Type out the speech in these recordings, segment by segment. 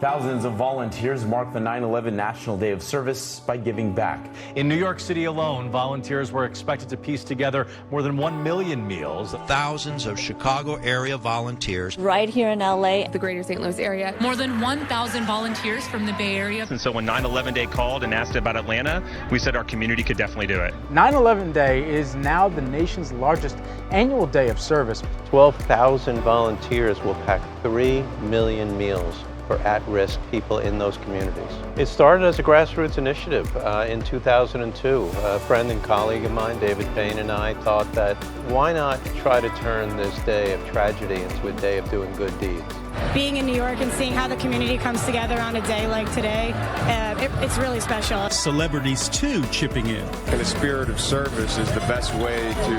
Thousands of volunteers marked the 9/11 National Day of Service by giving back. In New York City alone, volunteers were expected to piece together more than 1 million meals. Thousands of Chicago area volunteers. Right here in LA, the greater St. Louis area. More than 1,000 volunteers from the Bay Area. And so when 9/11 Day called and asked about Atlanta, we said our community could definitely do it. 9/11 Day is now the nation's largest annual day of service. 12,000 volunteers will pack 3 million meals for at-risk people in those communities. It started as a grassroots initiative in 2002. A friend and colleague of mine, David Payne, and I thought that why not try to turn this day of tragedy into a day of doing good deeds. Being in New York and seeing how the community comes together on a day like today, it's really special. Celebrities too chipping in. And the spirit of service is the best way to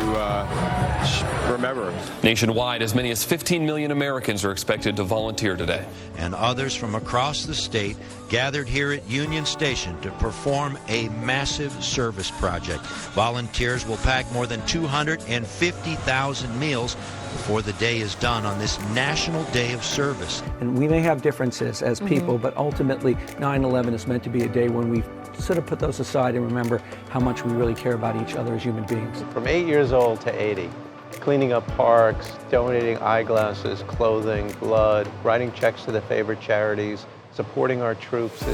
remember. Nationwide, as many as 15 million Americans are expected to volunteer today. And others from across the state gathered here at Union Station to perform a massive service project. Volunteers will pack more than 250,000 meals before the day is done on this National Day of Service. And we may have differences as people, but ultimately 9/11 is meant to be a day when we sort of put those aside and remember how much we really care about each other as human beings. From 8 years old to 80, cleaning up parks, donating eyeglasses, clothing, blood, writing checks to their favorite charities, supporting our troops.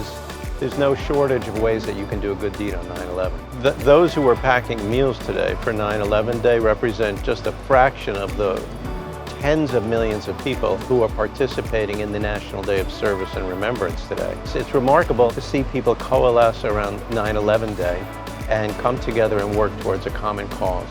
There's no shortage of ways that you can do a good deed on 9/11. Those who are packing meals today for 9/11 Day represent just a fraction of the tens of millions of people who are participating in the National Day of Service and Remembrance today. It's remarkable to see people coalesce around 9/11 Day and come together and work towards a common cause.